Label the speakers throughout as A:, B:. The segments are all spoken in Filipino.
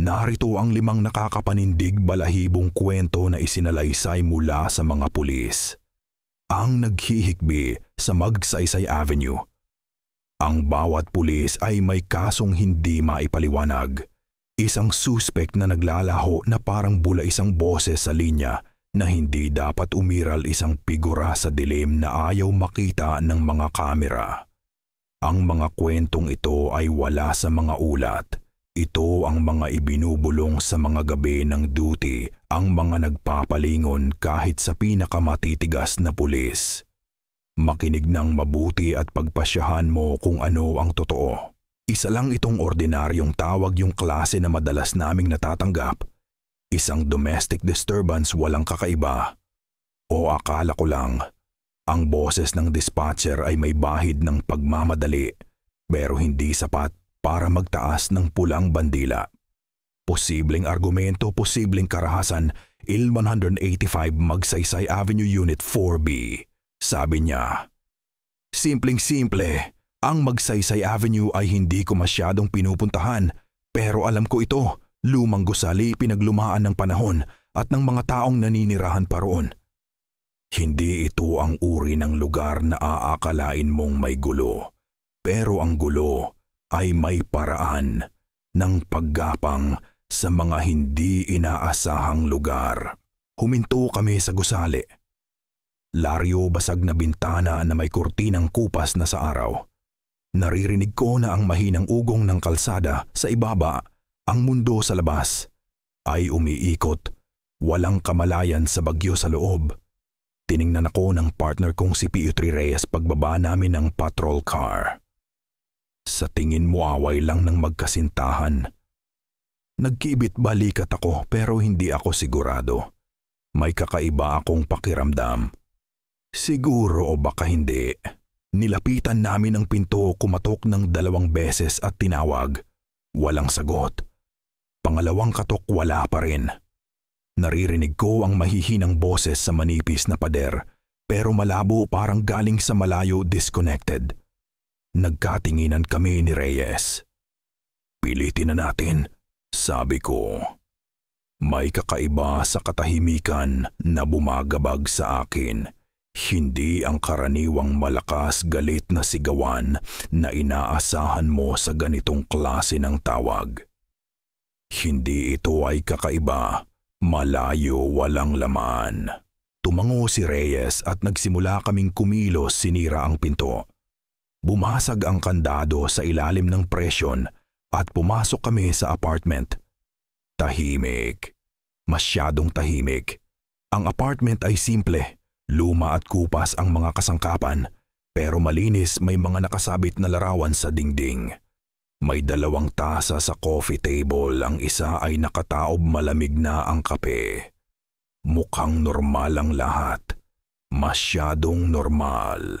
A: Narito ang 5 nakakapanindig balahibong kwento na isinalaysay mula sa mga pulis. Ang naghihikbi sa Magsaysay Avenue. Ang bawat pulis ay may kasong hindi maipaliwanag. Isang suspect na naglalaho na parang bula isang boses sa linya na hindi dapat umiral isang figura sa dilim na ayaw makita ng mga kamera. Ang mga kwentong ito ay wala sa mga ulat. Ito ang mga ibinubulong sa mga gabi ng duty, ang mga nagpapalingon kahit sa pinakamatitigas na pulis. Makinig ng mabuti at pagpasyahan mo kung ano ang totoo. Isa lang itong ordinaryong tawag yung klase na madalas naming natatanggap. Isang domestic disturbance walang kakaiba. O akala ko lang, ang boses ng dispatcher ay may bahid ng pagmamadali, pero hindi sapat para magtaas ng pulang bandila. Posibleng argumento, posibleng karahasan, Il 185 Magsaysay Avenue Unit 4B. Sabi niya, simpleng-simple, ang Magsaysay Avenue ay hindi ko masyadong pinupuntahan, pero alam ko ito, lumang gusali pinaglumaan ng panahon at ng mga taong naninirahan pa roon. Hindi ito ang uri ng lugar na aakalain mong may gulo, pero ang gulo ay may paraan ng paggapang sa mga hindi inaasahang lugar. Huminto kami sa gusali. Laryo basag na bintana na may kurtinang kupas na sa araw. Naririnig ko na ang mahinang ugong ng kalsada sa ibaba, ang mundo sa labas, ay umiikot, walang kamalayan sa bagyo sa loob. Tiningnan ako ng partner kong si Piotr Reyes pagbaba namin ng patrol car. Sa tingin mo away lang ng magkasintahan. Nagkibit balikat ako pero hindi ako sigurado. May kakaiba akong pakiramdam. Siguro o baka hindi. Nilapitan namin ang pinto, kumatok ng 2 beses at tinawag. Walang sagot. Pangalawang katok wala pa rin. Naririnig ko ang mahihinang boses sa manipis na pader pero malabo parang galing sa malayo, disconnected. Nagkatinginan kami ni Reyes. Pilitin na natin, sabi ko. May kakaiba sa katahimikan na bumagabag sa akin. Hindi ang karaniwang malakas galit na sigawan na inaasahan mo sa ganitong klase ng tawag. Hindi ito ay kakaiba, malayo, walang laman. Tumango si Reyes at nagsimula kaming kumilos, sinira ang pinto. Bumasag ang kandado sa ilalim ng presyon at pumasok kami sa apartment. Tahimik. Masyadong tahimik. Ang apartment ay simple, luma at kupas ang mga kasangkapan, pero malinis, may mga nakasabit na larawan sa dingding. May 2 tasa sa coffee table, ang isa ay nakataob, malamig na ang kape. Mukhang normal ang lahat. Masyadong normal.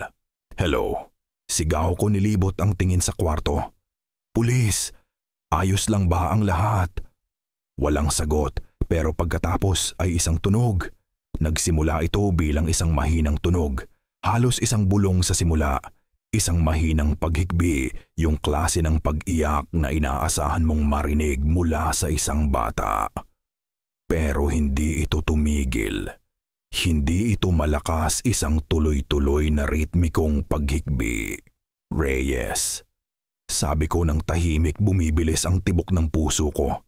A: Hello. Sigaw ko, nilibot ang tingin sa kwarto. Pulis, ayos lang ba ang lahat? Walang sagot, pero pagkatapos ay isang tunog. Nagsimula ito bilang isang mahinang tunog, halos isang bulong sa simula. Isang mahinang paghikbi, yung klase ng pag-iyak na inaasahan mong marinig mula sa isang bata. Pero hindi ito tumigil. Hindi ito malakas, isang tuloy-tuloy na ritmikong paghikbi. Reyes. Sabi ko ng tahimik, bumibilis ang tibok ng puso ko.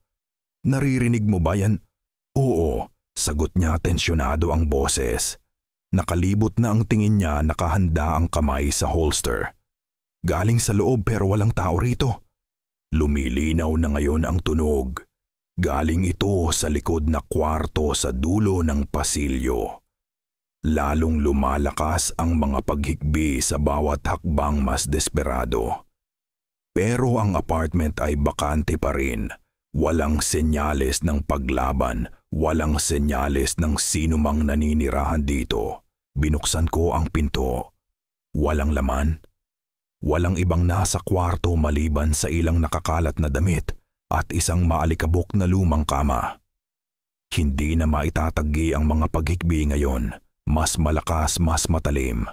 A: Naririnig mo ba yan? Oo, sagot niya, tensyonado ang boses. Nakalibot na ang tingin niya, nakahanda ang kamay sa holster. Galing sa loob pero walang tao rito. Lumilinaw na ngayon ang tunog. Galing ito sa likod na kwarto sa dulo ng pasilyo. Lalong lumalakas ang mga paghikbi sa bawat hakbang, mas desperado. Pero ang apartment ay bakante pa rin. Walang senyales ng paglaban, walang senyales ng sinumang naninirahan dito. Binuksan ko ang pinto. Walang laman. Walang ibang nasa kwarto maliban sa ilang nakakalat na damit at isang maalikabok na lumang kama. Hindi na maitataggi ang mga paghikbi ngayon. Mas malakas, mas matalim.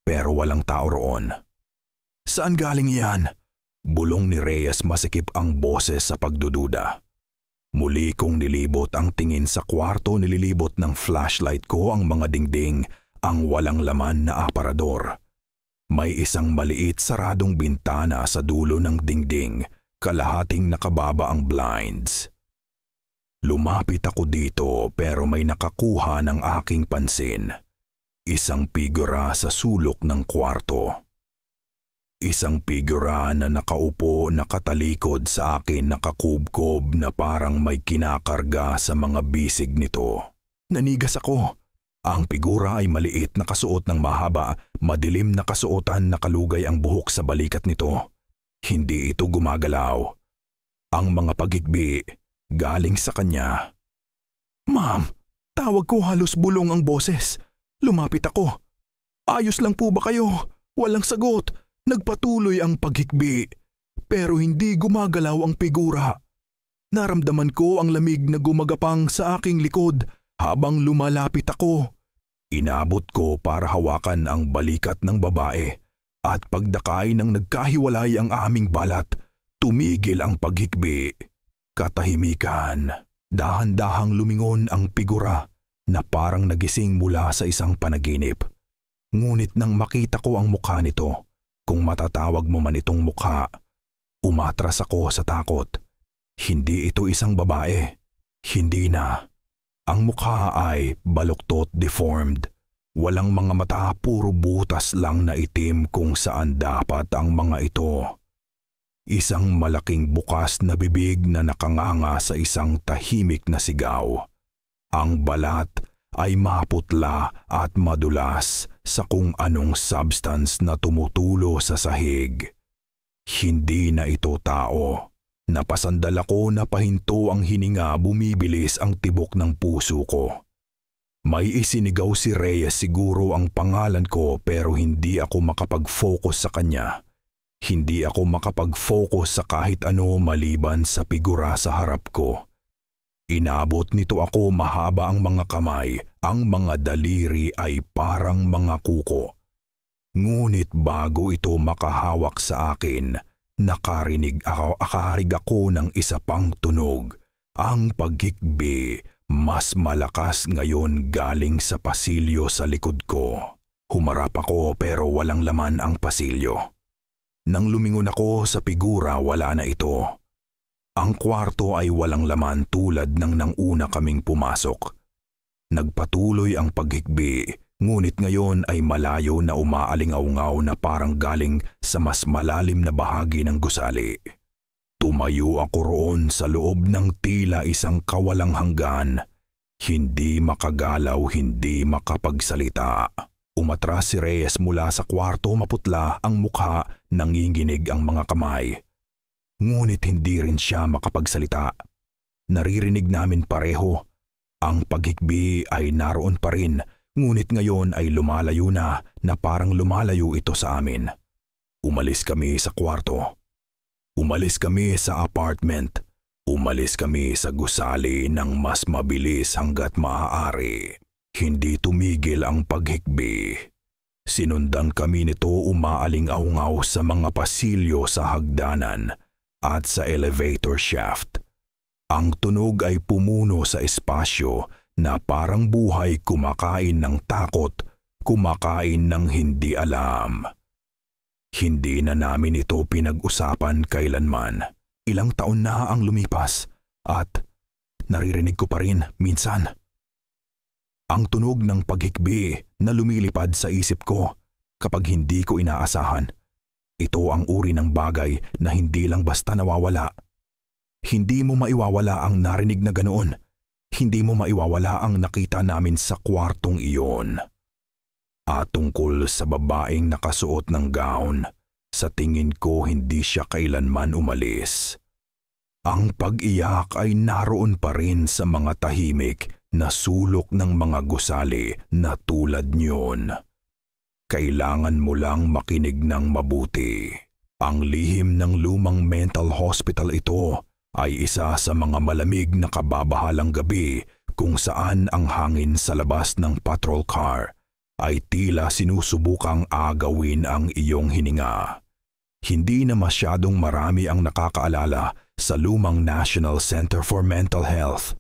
A: Pero walang tao roon. Saan galing yan? Bulong ni Reyes, masikip ang boses sa pagdududa. Muli kong nilibot ang tingin sa kwarto, nililibot ng flashlight ko ang mga dingding, ang walang laman na aparador. May isang maliit saradong bintana sa dulo ng dingding, kalahating nakababa ang blinds. Lumapit ako dito pero may nakakuha ng aking pansin. Isang figura sa sulok ng kwarto. Isang figura na nakaupo nakatalikod sa akin, nakakubkob na parang may kinakarga sa mga bisig nito. Nanigas ako. Ang figura ay maliit, nakasuot ng mahaba, madilim na kasuotan, nakalugay ang buhok sa balikat nito. Hindi ito gumagalaw. Ang mga pagigbi galing sa kanya. "Ma'am, tawag ko halos bulong ang boses. Lumapit ako. Ayos lang po ba kayo?" Walang sagot. Nagpatuloy ang paghikbi, pero hindi gumagalaw ang figura. Naramdaman ko ang lamig na gumagapang sa aking likod habang lumalapit ako. Inabot ko para hawakan ang balikat ng babae at pagdakay ng nagkahiwalay ang aming balat, tumigil ang paghikbi. Katahimikan, dahan-dahang lumingon ang figura na parang nagising mula sa isang panaginip. Ngunit nang makita ko ang mukha nito, kung matatawag mo man itong mukha, umatras ako sa takot. Hindi ito isang babae. Hindi na. Ang mukha ay baluktot, deformed. Walang mga mata, puro butas lang na itim kung saan dapat ang mga ito. Isang malaking bukas na bibig na nakanganga sa isang tahimik na sigaw. Ang balat ay maputla at madulas sa kung anong substance na tumutulo sa sahig. Hindi na ito tao. Napasandal ako, napahinto ang hininga, bumibilis ang tibok ng puso ko. May isinigaw si Reyes, siguro ang pangalan ko, pero hindi ako makapag-focus sa kanya. Hindi ako makapag-focus sa kahit ano maliban sa figura sa harap ko. Inabot nito ako, mahaba ang mga kamay, ang mga daliri ay parang mga kuko. Ngunit bago ito makahawak sa akin, nakarinig ako ng isa pang tunog. Ang paghikbi, mas malakas ngayon, galing sa pasilyo sa likod ko. Humarap ako pero walang laman ang pasilyo. Nang lumingon ako sa figura, wala na ito. Ang kwarto ay walang laman tulad ng nang una kaming pumasok. Nagpatuloy ang paghikbi, ngunit ngayon ay malayo na umaalingaw-ngaw na parang galing sa mas malalim na bahagi ng gusali. Tumayo ako roon sa loob ng tila isang kawalang hanggan. Hindi makagalaw, hindi makapagsalita. Umatras si Reyes mula sa kwarto, maputla ang mukha, nanginginig ang mga kamay. Ngunit hindi rin siya makapagsalita. Naririnig namin pareho. Ang paghikbi ay naroon pa rin, ngunit ngayon ay lumalayo na parang lumalayo ito sa amin. Umalis kami sa kwarto. Umalis kami sa apartment. Umalis kami sa gusali ng mas mabilis hanggat maaari. Hindi tumigil ang paghikbi. Sinundan kami nito, umaaling-aungaw sa mga pasilyo sa hagdanan at sa elevator shaft. Ang tunog ay pumuno sa espasyo na parang buhay, kumakain ng takot, kumakain ng hindi alam. Hindi na namin ito pinag-usapan kailanman. Ilang taon na ang lumipas at naririnig ko pa rin minsan. Ang tunog ng paghikbi na lumilipad sa isip ko kapag hindi ko inaasahan. Ito ang uri ng bagay na hindi lang basta nawawala. Hindi mo maiwawala ang narinig na ganoon. Hindi mo maiwawala ang nakita namin sa kwartong iyon. At tungkol sa babaeng nakasuot ng gown, sa tingin ko hindi siya kailanman umalis. Ang pag-iyak ay naroon pa rin sa mga tahimik na sulok ng mga gusali na tulad niyon. Kailangan mo lang makinig ng mabuti. Ang lihim ng lumang mental hospital ito ay isa sa mga malamig na kababahalang gabi kung saan ang hangin sa labas ng patrol car ay tila sinusubukang agawin ang iyong hininga. Hindi na masyadong marami ang nakakaalala sa lumang National Center for Mental Health.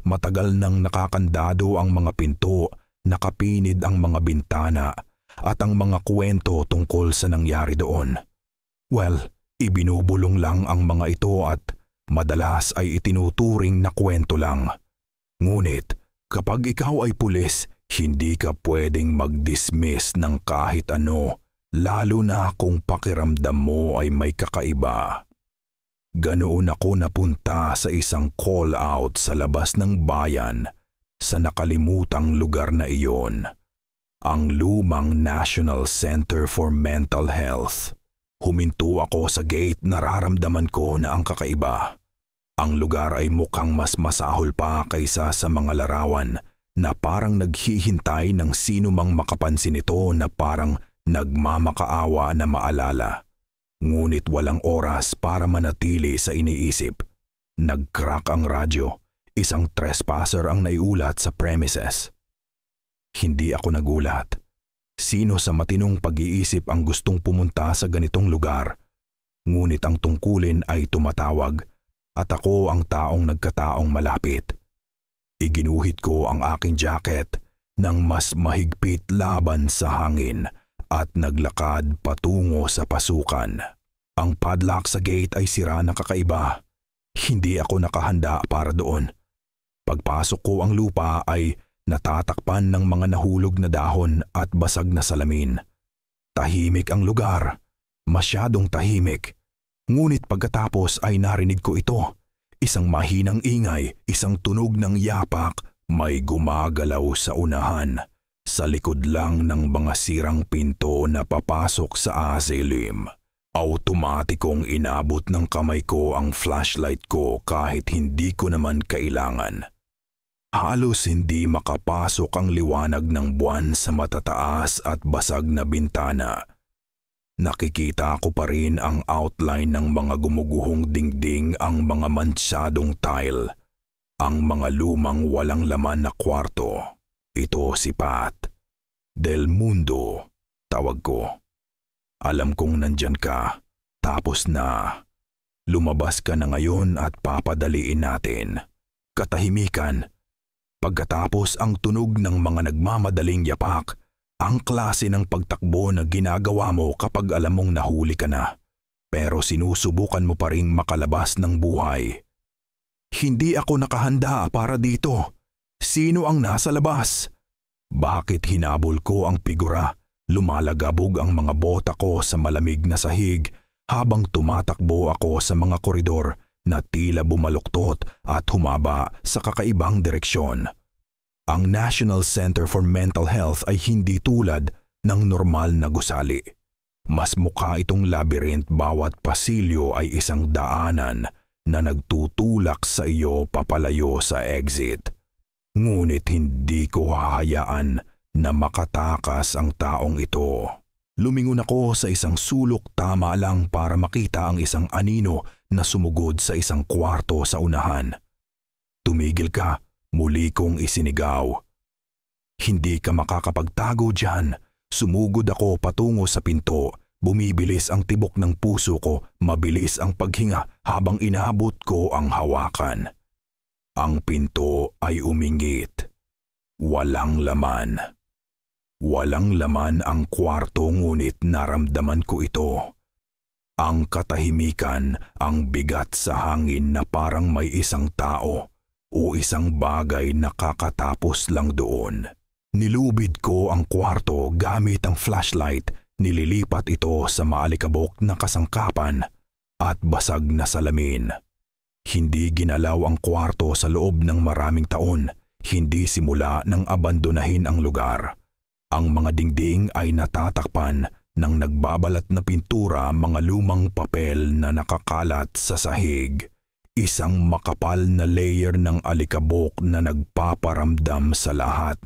A: Matagal nang nakakandado ang mga pinto, nakapinid ang mga bintana at ang mga kwento tungkol sa nangyari doon. Well, ibinubulong lang ang mga ito at madalas ay itinuturing na kwento lang. Ngunit kapag ikaw ay pulis, hindi ka pwedeng mag-dismiss ng kahit ano, lalo na kung pakiramdam mo ay may kakaiba. Ganoon ako napunta sa isang call-out sa labas ng bayan sa nakalimutang lugar na iyon, ang lumang National Center for Mental Health. Huminto ako sa gate, nararamdaman ko na ang kakaiba. Ang lugar ay mukhang mas masahol pa kaysa sa mga larawan na parang naghihintay ng sino mang makapansin ito na parang nagmamakaawa na maalala. Ngunit walang oras para manatili sa iniisip. Nag-crack ang radyo. Isang trespasser ang naiulat sa premises. Hindi ako nagulat. Sino sa matinong pag-iisip ang gustong pumunta sa ganitong lugar? Ngunit ang tungkulin ay tumatawag at ako ang taong nagkataong malapit. Iginuhit ko ang aking jacket ng mas mahigpit laban sa hangin at naglakad patungo sa pasukan. Ang padlock sa gate ay sira na kakaiba. Hindi ako nakahanda para doon. Pagpasok ko ang lupa ay natatakpan ng mga nahulog na dahon at basag na salamin. Tahimik ang lugar, masyadong tahimik. Ngunit pagkatapos ay narinig ko ito. Isang mahinang ingay, isang tunog ng yapak, may gumagalaw sa unahan. Sa likod lang ng mga sirang pinto na papasok sa asilim. Automatikong inabot ng kamay ko ang flashlight ko kahit hindi ko naman kailangan. Halos hindi makapasok ang liwanag ng buwan sa matataas at basag na bintana. Nakikita ko pa rin ang outline ng mga gumuguhong dingding, ang mga mansyadong tile, ang mga lumang walang laman na kwarto. Ito si Pat. Del Mundo, tawag ko. Alam kong nandyan ka, tapos na. Lumabas ka na ngayon at papadaliin natin. Katahimikan. Pagkatapos ang tunog ng mga nagmamadaling yapak, ang klase ng pagtakbo na ginagawa mo kapag alam mong nahuli ka na, pero sinusubukan mo pa ring makalabas ng buhay. Hindi ako nakahanda para dito. Sino ang nasa labas? Bakit hinabol ko ang figura? Lumalagabog ang mga bota ko sa malamig na sahig habang tumatakbo ako sa mga koridor na tila bumaluktot at humaba sa kakaibang direksyon. Ang National Center for Mental Health ay hindi tulad ng normal na gusali. Mas mukha itong labyrinth, bawat pasilyo ay isang daanan na nagtutulak sa iyo papalayo sa exit. Ngunit hindi ko hahayaan na makatakas ang taong ito. Lumingon ako sa isang sulok, tama lang para makita ang isang anino na sumugod sa isang kwarto sa unahan. Tumigil ka. Muli kong isinigaw. Hindi ka makakapagtago dyan. Sumugod ako patungo sa pinto. Bumibilis ang tibok ng puso ko, mabilis ang paghinga habang inaabot ko ang hawakan. Ang pinto ay umingit. Walang laman. Walang laman ang kwarto, ngunit naramdaman ko ito. Ang katahimikan, ang bigat sa hangin na parang may isang tao o isang bagay na kakatapos lang doon. Nilubid ko ang kwarto gamit ang flashlight, nililipat ito sa maalikabok na kasangkapan at basag na salamin. Hindi ginalaw ang kwarto sa loob ng maraming taon, hindi simula nang abandonahin ang lugar. Ang mga dingding ay natatakpan ng nagbabalat na pintura, mga lumang papel na nakakalat sa sahig. Isang makapal na layer ng alikabok na nagpaparamdam sa lahat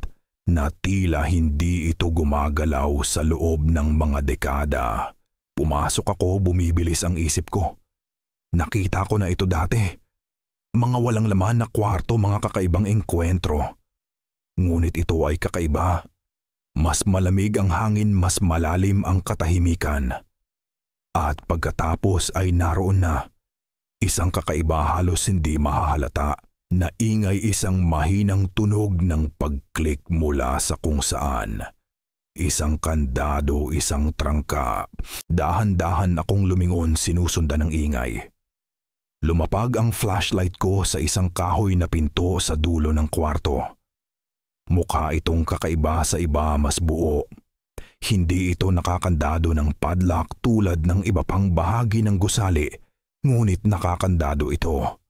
A: na tila hindi ito gumagalaw sa loob ng mga dekada. Pumasok ako, bumibilis ang isip ko. Nakita ko na ito dati. Mga walang laman na kwarto, mga kakaibang engkwentro. Ngunit ito ay kakaiba. Mas malamig ang hangin, mas malalim ang katahimikan. At pagkatapos ay naroon na. Isang kakaiba, halos hindi mahahalata na ingay, isang mahinang tunog ng pag-click mula sa kung saan. Isang kandado, isang trangka. Dahan-dahan akong lumingon, sinusundan ng ingay. Lumapag ang flashlight ko sa isang kahoy na pinto sa dulo ng kwarto. Mukha itong kakaiba sa iba, mas buo. Hindi ito nakakandado ng padlock tulad ng iba pang bahagi ng gusali, ngunit nakakandado ito.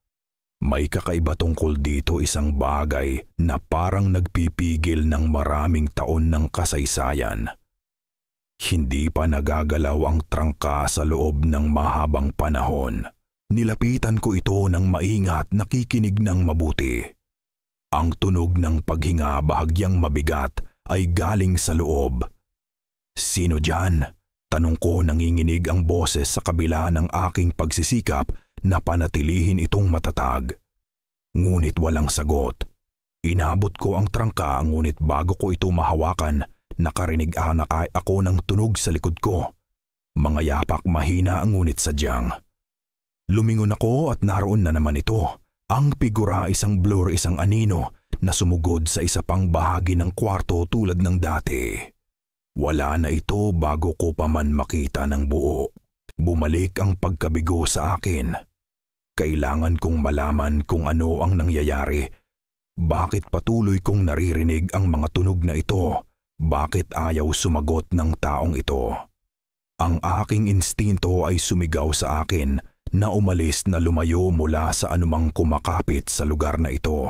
A: May kakaiba tungkol dito, isang bagay na parang nagpipigil ng maraming taon ng kasaysayan. Hindi pa nagagalaw ang trangka sa loob ng mahabang panahon. Nilapitan ko ito ng maingat, nakikinig ng mabuti. Ang tunog ng paghinga, bahagyang mabigat, ay galing sa loob. "Sino dyan?" Tanong ko, nanginginig ang boses sa kabila ng aking pagsisikap na panatilihin itong matatag. Ngunit walang sagot. Inabot ko ang trangka, ngunit bago ko ito mahawakan, nakarinig ako ng tunog sa likod ko. Mga yapak, mahina ngunit sadyang. Lumingon ako at naroon na naman ito. Ang figura, isang blur, isang anino na sumugod sa isa pang bahagi ng kwarto tulad ng dati. Wala na ito bago ko pa man makita ng buo. Bumalik ang pagkabigo sa akin. Kailangan kong malaman kung ano ang nangyayari. Bakit patuloy kong naririnig ang mga tunog na ito? Bakit ayaw sumagot ng taong ito? Ang aking instinto ay sumigaw sa akin na umalis, na lumayo mula sa anumang kumakapit sa lugar na ito.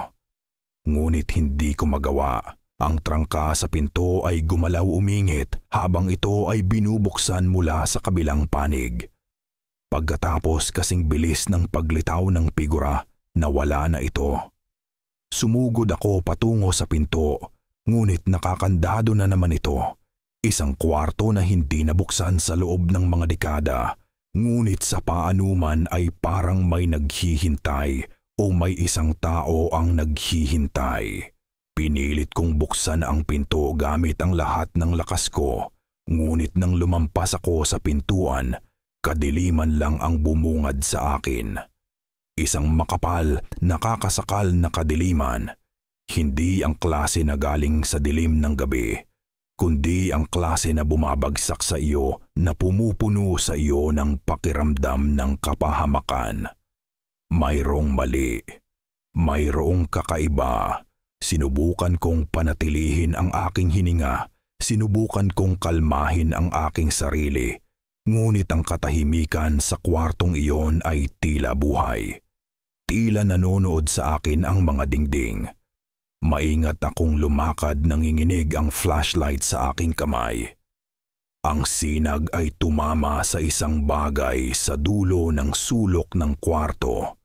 A: Ngunit hindi ko magawa. Ang trangka sa pinto ay gumalaw, umingit habang ito ay binubuksan mula sa kabilang panig. Pagkatapos kasing bilis ng paglitaw ng figura, nawala na ito. Sumugod ako patungo sa pinto, ngunit nakakandado na naman ito. Isang kwarto na hindi nabuksan sa loob ng mga dekada, ngunit sa paanuman ay parang may naghihintay o may isang tao ang naghihintay. Pinilit kong buksan ang pinto gamit ang lahat ng lakas ko, ngunit nang lumampas ako sa pintuan, kadiliman lang ang bumungad sa akin. Isang makapal, nakakasakal na kadiliman. Hindi ang klase na galing sa dilim ng gabi, kundi ang klase na bumabagsak sa iyo, na pumupuno sa iyo ng pakiramdam ng kapahamakan. Mayroong mali. Mayroong kakaiba. Sinubukan kong panatilihin ang aking hininga, sinubukan kong kalmahin ang aking sarili, ngunit ang katahimikan sa kwartong iyon ay tila buhay. Tila nanonood sa akin ang mga dingding. Maingat akong lumakad, nanginginig ang flashlight sa aking kamay. Ang sinag ay tumama sa isang bagay sa dulo ng sulok ng kwarto.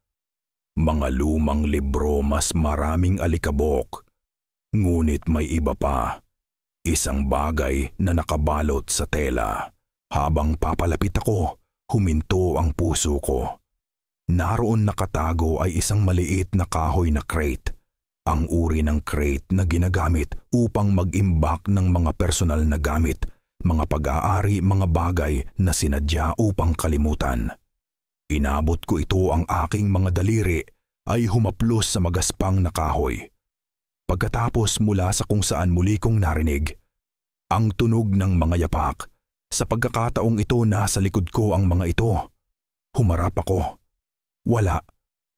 A: Mga lumang libro, mas maraming alikabok. Ngunit may iba pa. Isang bagay na nakabalot sa tela. Habang papalapit ako, huminto ang puso ko. Naroon nakatago ay isang maliit na kahoy na crate. Ang uri ng crate na ginagamit upang mag-imbak ng mga personal na gamit, mga pag-aari, mga bagay na sinadya upang kalimutan. Inabot ko ito, ang aking mga daliri ay humaplos sa magaspang na kahoy. Pagkatapos, mula sa kung saan muli kong narinig ang tunog ng mga yapak. Sa pagkakataong ito, nasa likod ko ang mga ito. Humarap ako. Wala.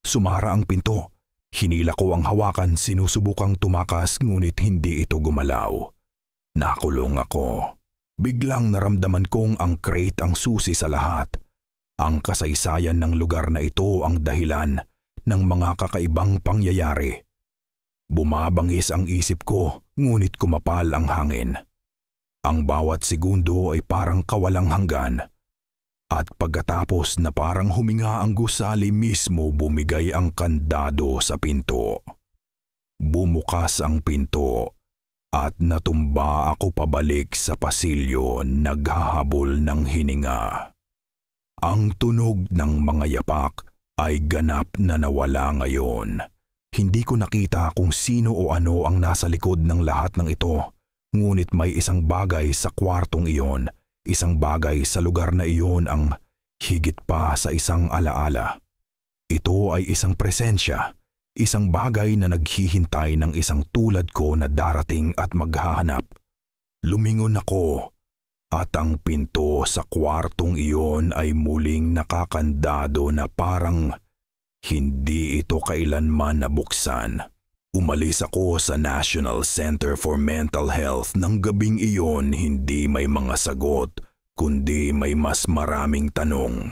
A: Sumara ang pinto. Hinila ko ang hawakan, sinusubukang tumakas, ngunit hindi ito gumalaw. Nakulong ako. Biglang naramdaman kong ang crate ang susi sa lahat. Ang kasaysayan ng lugar na ito ang dahilan ng mga kakaibang pangyayari. Bumabangis ang isip ko, ngunit kumapal ang hangin. Ang bawat segundo ay parang kawalang hanggan. At pagkatapos na parang huminga ang gusali mismo, bumigay ang kandado sa pinto. Bumukas ang pinto at natumba ako pabalik sa pasilyo, naghahabol ng hininga. Ang tunog ng mga yapak ay ganap na nawala ngayon. Hindi ko nakita kung sino o ano ang nasa likod ng lahat ng ito, ngunit may isang bagay sa kwartong iyon, isang bagay sa lugar na iyon ang higit pa sa isang alaala. Ito ay isang presensya, isang bagay na naghihintay ng isang tulad ko na darating at maghahanap. Lumingon ako at ang pinto sa kwartong iyon ay muling nakakandado na parang hindi ito kailanman nabuksan. Umalis ako sa National Center for Mental Health ng gabing iyon, hindi may mga sagot kundi may mas maraming tanong.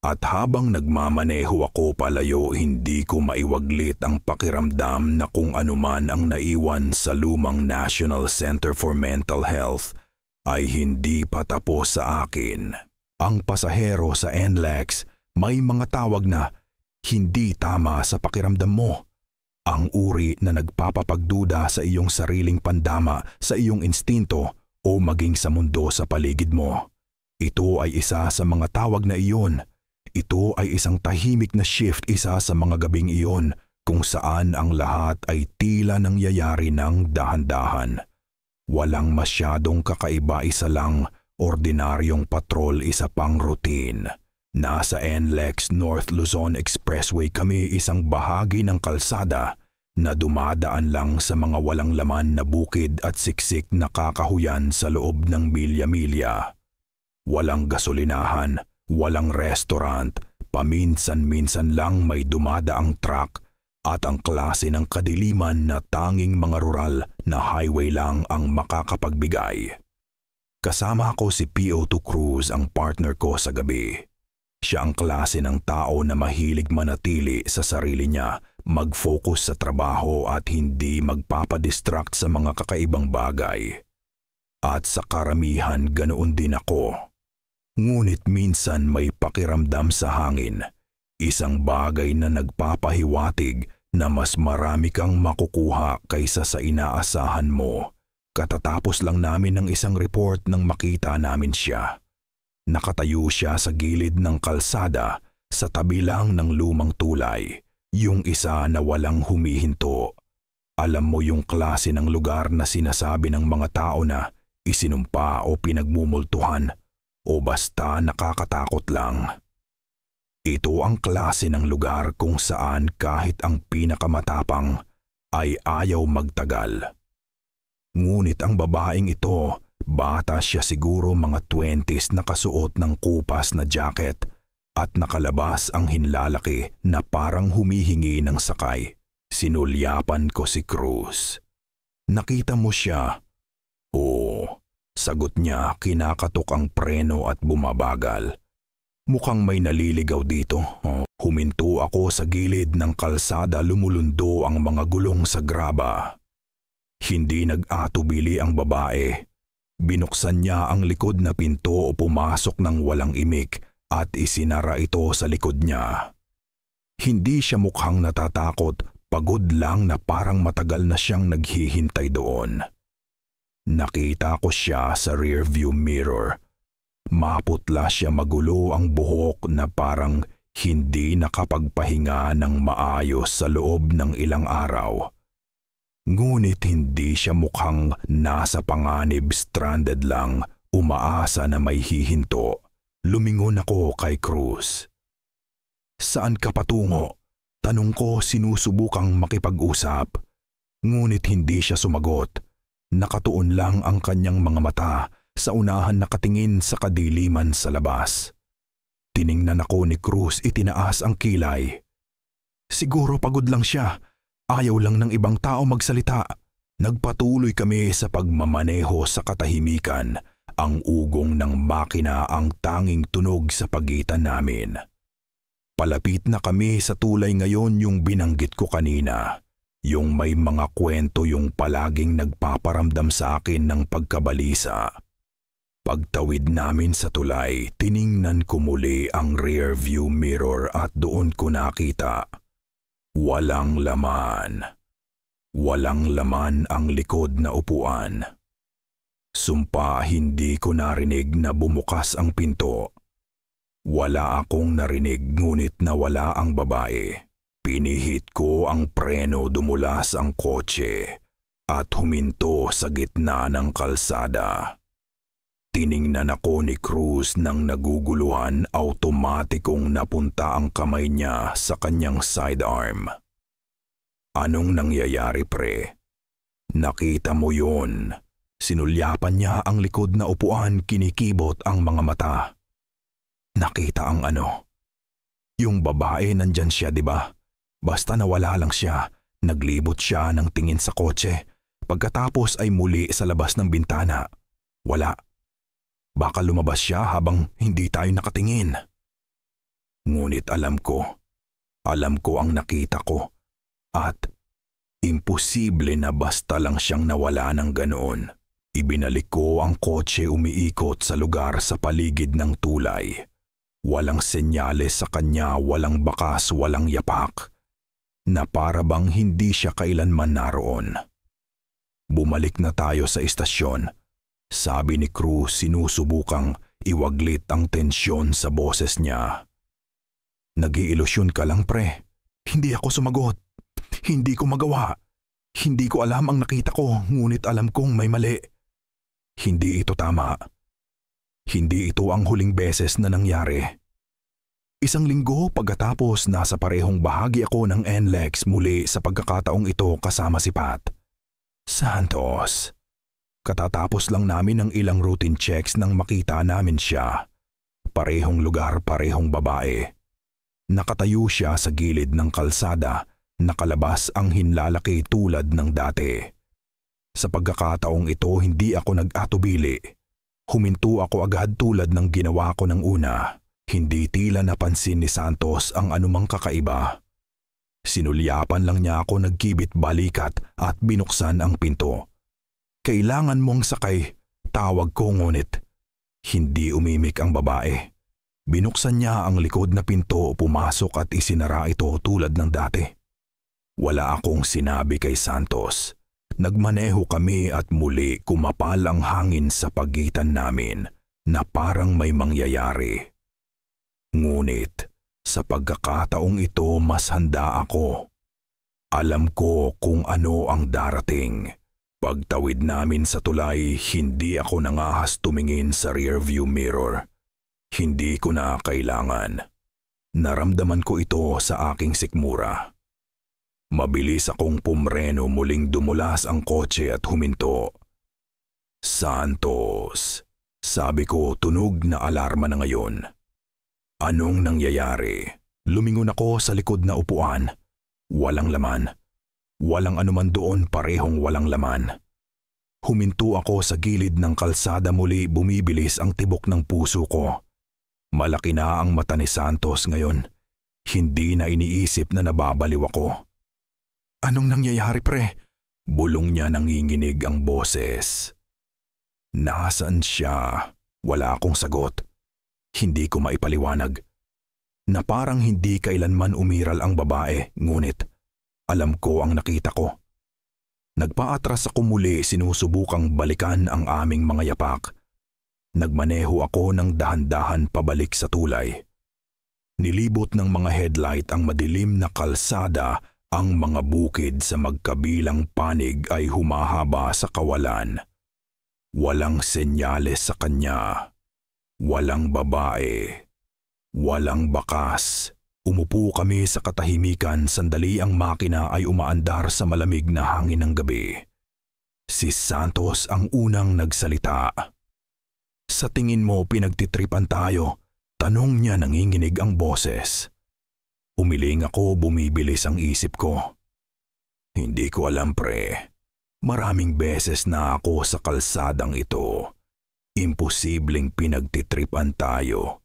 A: At habang nagmamaneho ako palayo, hindi ko maiwaglit ang pakiramdam na kung anuman ang naiwan sa lumang National Center for Mental Health ay hindi pa tapos sa akin. Ang pasahero sa NLEX may mga tawag na hindi tama sa pakiramdam mo. Ang uri na nagpapapagduda sa iyong sariling pandama, sa iyong instinto o maging sa mundo sa paligid mo. Ito ay isa sa mga tawag na iyon. Ito ay isang tahimik na shift, isa sa mga gabing iyon kung saan ang lahat ay tila nangyayari ng dahan-dahan. Walang masyadong kakaiba, isa lang, ordinaryong patrol, isa pang routine. Nasa NLEX North Luzon Expressway kami, isang bahagi ng kalsada na dumadaan lang sa mga walang laman na bukid at siksik na kakahuyan sa loob ng milya-milya. Walang gasolinahan, walang restaurant, paminsan-minsan lang may dumadaang truck at ang klase ng kadiliman na tanging mga rural na highway lang ang makakapagbigay. Kasama ko si PO2 Cruz, ang partner ko sa gabi. Siya ang klase ng tao na mahilig manatili sa sarili niya, mag-focus sa trabaho at hindi magpapadistract sa mga kakaibang bagay. At sa karamihan ganoon din ako. Ngunit minsan may pakiramdam sa hangin, isang bagay na nagpapahiwatig na mas marami kang makukuha kaysa sa inaasahan mo. Katatapos lang namin ng isang report nang makita namin siya. Nakatayo siya sa gilid ng kalsada sa tabi lang ng lumang tulay, yung isa na walang humihinto. Alam mo yung klase ng lugar na sinasabi ng mga tao na isinumpa o pinagmumultuhan o basta nakakatakot lang. Ito ang klase ng lugar kung saan kahit ang pinakamatapang ay ayaw magtagal. Ngunit ang babaeng ito, bata siya siguro mga 20s, nakasuot ng kupas na jacket at nakalabas ang hinlalaki na parang humihingi ng sakay. Sinulyapan ko si Cruz. "Nakita mo siya?" "Oo." Sagot niya, kinakatok ang preno at bumabagal. Mukhang may naliligaw dito. Huminto ako sa gilid ng kalsada, lumulundo ang mga gulong sa graba. Hindi nag-atubili ang babae. Binuksan niya ang likod na pinto o pumasok ng walang imik at isinara ito sa likod niya. Hindi siya mukhang natatakot, pagod lang na parang matagal na siyang naghihintay doon. Nakita ko siya sa rearview mirror. Maputla siya, magulo ang buhok na parang hindi nakapagpahinga ng maayos sa loob ng ilang araw. Ngunit hindi siya mukhang nasa panganib, stranded lang, umaasa na may hihinto. Lumingon ako kay Cruz. "Saan ka patungo?" Tanong ko, sinusubukang makipag-usap. Ngunit hindi siya sumagot. Nakatuon lang ang kanyang mga mata sa unahan, nakatingin sa kadiliman sa labas. Tiningnan ako ni Cruz, itinaas ang kilay. "Siguro pagod lang siya. Ayaw lang ng ibang tao magsalita." Nagpatuloy kami sa pagmamaneho sa katahimikan. Ang ugong ng makina ang tanging tunog sa pagitan namin. Palapit na kami sa tulay ngayon, yung binanggit ko kanina. Yung may mga kwento, yung palaging nagpaparamdam sa akin ng pagkabalisa. Pagtawid namin sa tulay, tiningnan ko muli ang rear view mirror at doon ko nakita. Walang laman. Walang laman ang likod na upuan. Sumpa, hindi ko narinig na bumukas ang pinto. Wala akong narinig, ngunit nawala ang babae. Pinihit ko ang preno, dumulas ang kotse at huminto sa gitna ng kalsada. Tiningnan ako ni Cruz nang naguguluhan, automatikong napunta ang kamay niya sa kanyang sidearm. Anong nangyayari, pre? Nakita mo yun? Sinulyapan niya ang likod na upuan, kinikibot ang mga mata. Nakita ang ano? Yung babae, nandyan siya, di ba? Basta nawala lang siya, naglibot siya ng tingin sa kotse. Pagkatapos ay muli sa labas ng bintana. Wala. Baka lumabas siya habang hindi tayo nakatingin. Ngunit alam ko ang nakita ko. At imposible na basta lang siyang nawala ng ganoon. Ibinalik ko ang kotse umiikot sa lugar sa paligid ng tulay. Walang senyales sa kanya, walang bakas, walang yapak. Na para bang hindi siya kailanman naroon. Bumalik na tayo sa istasyon. Sabi ni Cruz, sinusubukang iwaglit ang tensyon sa boses niya. Nag-iilusyon ka lang, pre. Hindi ako sumagot. Hindi ko magawa. Hindi ko alam ang nakita ko, ngunit alam kong may mali. Hindi ito tama. Hindi ito ang huling beses na nangyari. 1 linggo pagkatapos nasa parehong bahagi ako ng NLEX muli sa pagkakataong ito kasama si Pat. Santos. Katatapos lang namin ng ilang routine checks nang makita namin siya. Parehong lugar, parehong babae. Nakatayo siya sa gilid ng kalsada, nakalabas ang hinlalaki tulad ng dati. Sa pagkakataong ito hindi ako nag-atubili. Huminto ako agad tulad ng ginawa ko ng una. Hindi tila napansin ni Santos ang anumang kakaiba. Sinulyapan lang niya ako, nagkibit balikat at binuksan ang pinto. Kailangan mong sakay, tawag ko, ngunit hindi umimik ang babae. Binuksan niya ang likod na pinto, pumasok at isinara ito tulad ng dati. Wala akong sinabi kay Santos. Nagmaneho kami at muli kumapal ang hangin sa pagitan namin na parang may mangyayari. Ngunit sa pagkakataong ito mas handa ako. Alam ko kung ano ang darating. Pagtawid namin sa tulay, hindi ako nangahas tumingin sa rearview mirror. Hindi ko na kailangan. Naramdaman ko ito sa aking sikmura. Mabilis akong pumreno, muling dumulas ang kotse at huminto. Santos, sabi ko, tunog na alarma na ngayon. Anong nangyayari? Lumingon ako sa likod na upuan. Walang laman. Walang anuman doon, parehong walang laman. Huminto ako sa gilid ng kalsada, muli bumibilis ang tibok ng puso ko. Malaki na ang mata ni Santos ngayon. Hindi na iniisip na nababaliw ako. Anong nangyayari, pre? Bulong niya, nanginginig ang boses. Nasaan siya? Wala akong sagot. Hindi ko maipaliwanag. Na parang hindi kailanman umiral ang babae, ngunit alam ko ang nakita ko. Nagpaatras ako muli, sinusubukang balikan ang aming mga yapak. Nagmaneho ako ng dahan-dahan pabalik sa tulay. Nilibot ng mga headlight ang madilim na kalsada, ang mga bukid sa magkabilang panig ay humahaba sa kawalan. Walang senyales sa kanya. Walang babae. Walang bakas. Umupo kami sa katahimikan, sandali ang makina ay umaandar sa malamig na hangin ng gabi. Si Santos ang unang nagsalita. Sa tingin mo pinagtitripan tayo? Tanong niya, nanginginig ang boses. Umiling ako, bumibilis ang isip ko. Hindi ko alam, pre. Maraming beses na ako sa kalsadang ito. Imposibleng pinagtitripan tayo.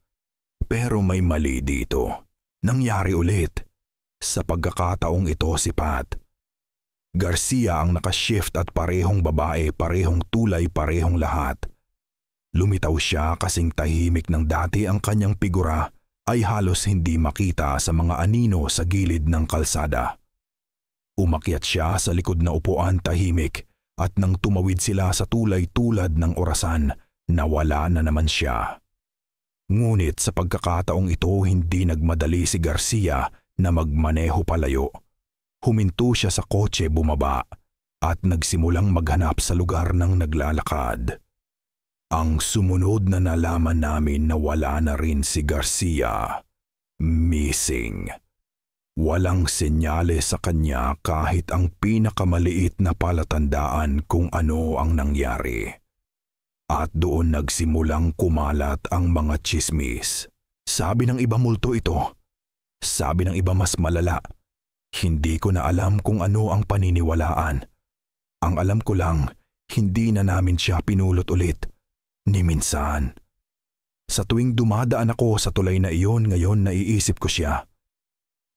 A: Pero may mali dito. Nangyari ulit. Sa pagkakataong ito si Pat. Garcia ang nakashift at parehong babae, parehong tulay, parehong lahat. Lumitaw siya, kasing tahimik ng dati, ang kanyang figura ay halos hindi makita sa mga anino sa gilid ng kalsada. Umakyat siya sa likod na upuan, tahimik, at nang tumawid sila sa tulay tulad ng orasan, nawala na naman siya. Ngunit sa pagkakataong ito hindi nagmadali si Garcia na magmaneho palayo. Huminto siya sa kotse, bumaba, at nagsimulang maghanap sa lugar ng naglalakad. Ang sumunod na nalaman namin na wala na rin si Garcia. Missing. Walang senyales sa kanya kahit ang pinakamaliit na palatandaan kung ano ang nangyari. At doon nagsimulang kumalat ang mga tsismis. Sabi ng iba multo ito. Sabi ng iba mas malala. Hindi ko na alam kung ano ang paniniwalaan. Ang alam ko lang, hindi na namin siya pinulot ulit. Ni minsan. Sa tuwing dumadaan ako sa tulay na iyon ngayon naiisip ko siya.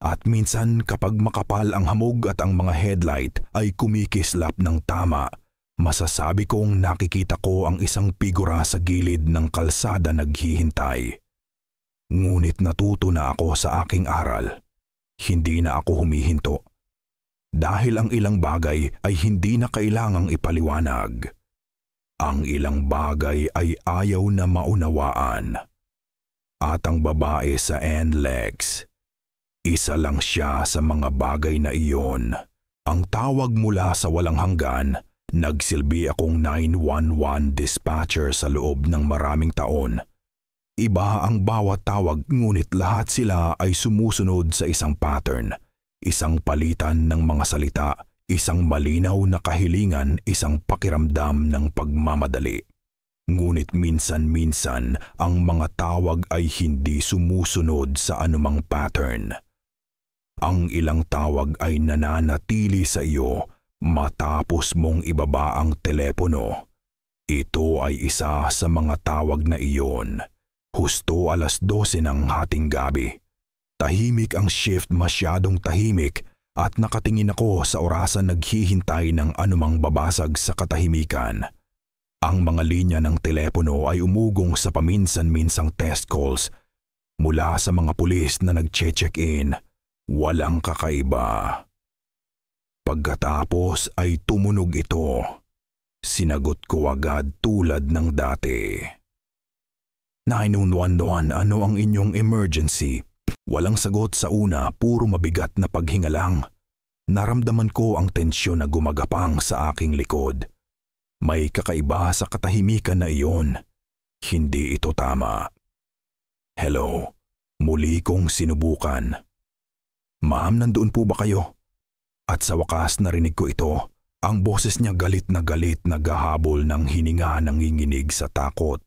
A: At minsan kapag makapal ang hamog at ang mga headlight ay kumikislap ng tama, masasabi kong nakikita ko ang isang figura sa gilid ng kalsada naghihintay. Ngunit natuto na ako sa aking aral. Hindi na ako humihinto. Dahil ang ilang bagay ay hindi na kailangang ipaliwanag. Ang ilang bagay ay ayaw na maunawaan. At ang babae sa NLEX, isa lang siya sa mga bagay na iyon. Ang tawag mula sa walang hanggan, nagsilbi akong 911 dispatcher sa loob ng maraming taon. Iba ang bawat tawag ngunit lahat sila ay sumusunod sa isang pattern, isang palitan ng mga salita, isang malinaw na kahilingan, isang pakiramdam ng pagmamadali. Ngunit minsan-minsan ang mga tawag ay hindi sumusunod sa anumang pattern. Ang ilang tawag ay nananatili sa iyo matapos mong ibaba ang telepono. Ito ay isa sa mga tawag na iyon. Husto 12:00 ng hating gabi. Tahimik ang shift, masyadong tahimik. At nakatingin ako sa orasan naghihintay ng anumang babasag sa katahimikan. Ang mga linya ng telepono ay umugong sa paminsan-minsang test calls mula sa mga pulis na nag-check-in. Walang kakaiba. Pagkatapos ay tumunog ito. Sinagot ko agad tulad ng dati. 911, ano ang inyong emergency? Walang sagot sa una, puro mabigat na paghinga lang. Naramdaman ko ang tensyon na gumagapang sa aking likod. May kakaiba sa katahimikan na iyon. Hindi ito tama. Hello, muli kong sinubukan. Ma'am, nandoon po ba kayo? At sa wakas narinig ko ito. Ang boses niya galit na gahabol ng hininga nanginginig sa takot.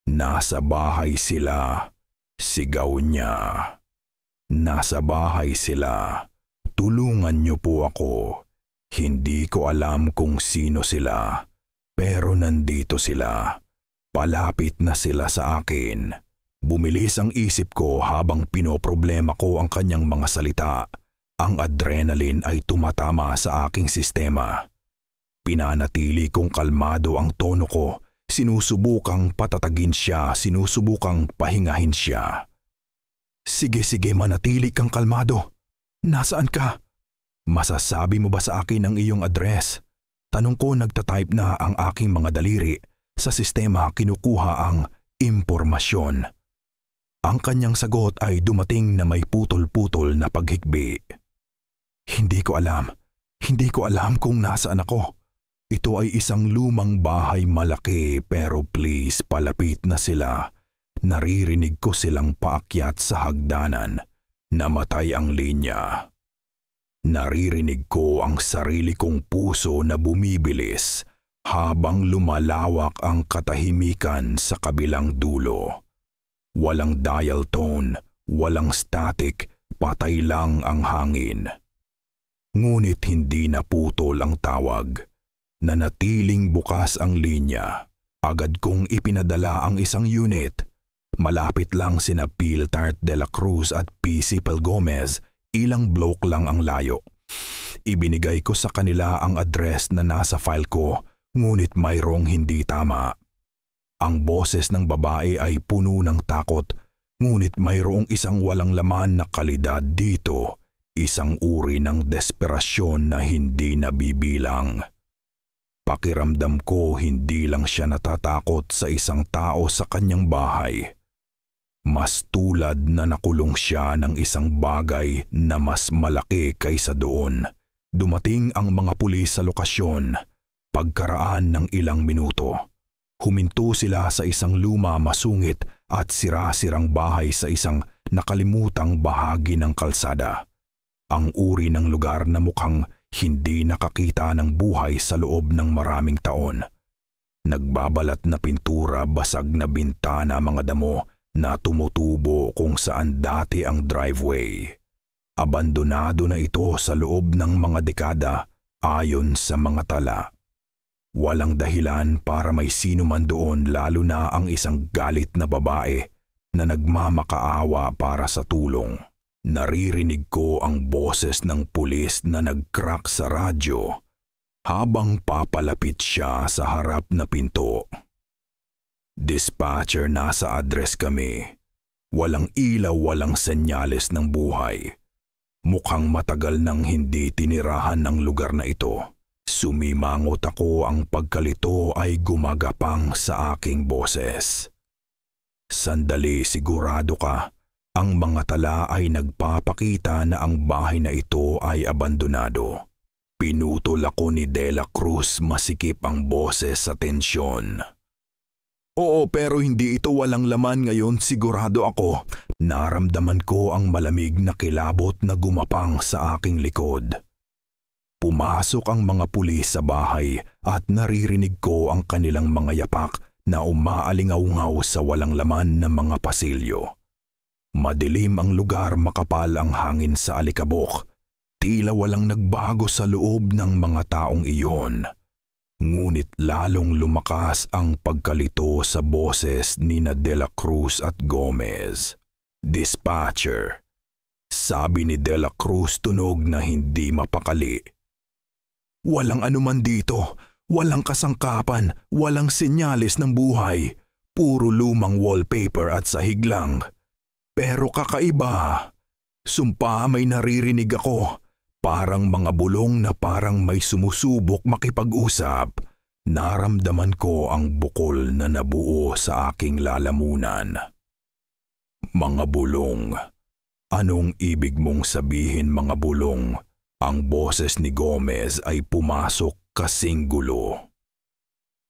A: Nasa bahay sila. Sigaw niya. Nasa bahay sila. Tulungan niyo po ako. Hindi ko alam kung sino sila. Pero nandito sila. Palapit na sila sa akin. Bumilis ang isip ko habang pinoproblema ko ang kanyang mga salita. Ang adrenaline ay tumatama sa aking sistema. Pinanatili kong kalmado ang tono ko. Sinusubukang patatagin siya, sinusubukang pahingahin siya. Sige, manatili kang kalmado. Nasaan ka? Masasabi mo ba sa akin ang iyong address? Tanong ko, nagtatype na ang aking mga daliri. Sa sistema kinukuha ang impormasyon. Ang kanyang sagot ay dumating na may putol-putol na paghikbi. Hindi ko alam kung nasaan ako. Ito ay isang lumang bahay malaki pero please palapit na sila. Naririnig ko silang paakyat sa hagdanan. Namatay ang linya. Naririnig ko ang sarili kong puso na bumibilis habang lumalawak ang katahimikan sa kabilang dulo. Walang dial tone, walang static, patay lang ang hangin. Ngunit hindi naputol ang tawag. Nanatiling bukas ang linya. Agad kong ipinadala ang isang unit. Malapit lang sina Phil Tart de la Cruz at PC Pel Gomez, ilang block lang ang layo. Ibinigay ko sa kanila ang address na nasa file ko, ngunit mayroong hindi tama. Ang boses ng babae ay puno ng takot, ngunit mayroong isang walang laman na kalidad dito, isang uri ng desperasyon na hindi nabibilang. Pakiramdam ko hindi lang siya natatakot sa isang tao sa kanyang bahay. Mas tulad na nakulong siya ng isang bagay na mas malaki kaysa doon. Dumating ang mga pulis sa lokasyon. Pagkaraan ng ilang minuto, Huminto sila sa isang luma, masungit at sira-sirang bahay sa isang nakalimutang bahagi ng kalsada. Ang uri ng lugar na mukhang hindi nakakita ng buhay sa loob ng maraming taon. Nagbabalat na pintura, basag na bintana, mga damo na tumutubo kung saan dati ang driveway. Abandonado na ito sa loob ng mga dekada ayon sa mga tala. Walang dahilan para may sino man doon, lalo na ang isang galit na babae na nagmamakaawa para sa tulong. Naririnig ko ang boses ng pulis na nag-crack sa radyo habang papalapit siya sa harap na pinto. Dispatcher, nasa address kami. Walang ilaw, walang senyales ng buhay. Mukhang matagal nang hindi tinirahan ng lugar na ito. Sumimangot ako, ang pagkalito ay gumagapang sa aking boses. Sandali, sigurado ka. Ang mga tala ay nagpapakita na ang bahay na ito ay abandonado. Pinutol ako ni Dela Cruz, masikip ang boses sa tensyon. Oo, pero hindi ito walang laman ngayon, sigurado ako. Naramdaman ko ang malamig na kilabot na gumapang sa aking likod. Pumasok ang mga pulis sa bahay at naririnig ko ang kanilang mga yapak na umaalingaw-ngaw sa walang laman na mga pasilyo. Madilim ang lugar, makapal ang hangin sa alikabok. Tila walang nagbago sa loob ng mga taong iyon. Ngunit lalong lumakas ang pagkalito sa boses ni Dela Cruz at Gomez. Dispatcher, sabi ni Dela Cruz, tunog na hindi mapakali. Walang anuman dito, walang kasangkapan, walang senyales ng buhay. Puro lumang wallpaper at sahig lang. Pero kakaiba. Sumpa, may naririnig ako. Parang mga bulong na parang may sumusubok makipag-usap. Naramdaman ko ang bukol na nabuo sa aking lalamunan. Mga bulong. Anong ibig mong sabihin, mga bulong? Ang boses ni Gomez ay pumasok kasing gulo.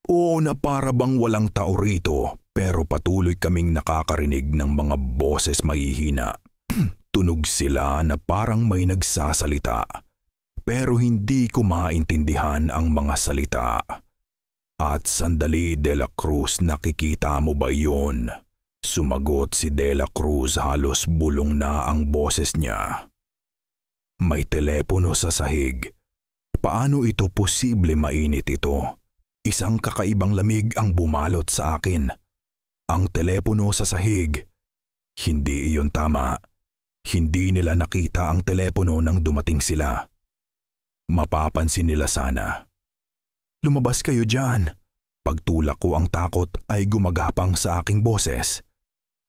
A: Oo, na para bang walang tao rito, pero patuloy kaming nakakarinig ng mga boses mahihina. Tunog sila na parang may nagsasalita, pero hindi ko maintindihan ang mga salita. At sandali, Dela Cruz, nakikita mo ba yon? Sumagot si Dela Cruz, halos bulong na ang boses niya. May telepono sa sahig. Paano ito posible mainit ito? Isang kakaibang lamig ang bumalot sa akin. Ang telepono sa sahig. Hindi iyon tama. Hindi nila nakita ang telepono nang dumating sila. Mapapansin nila sana. Lumabas kayo dyan. Pagtulak ko, ang takot ay gumagapang sa aking boses.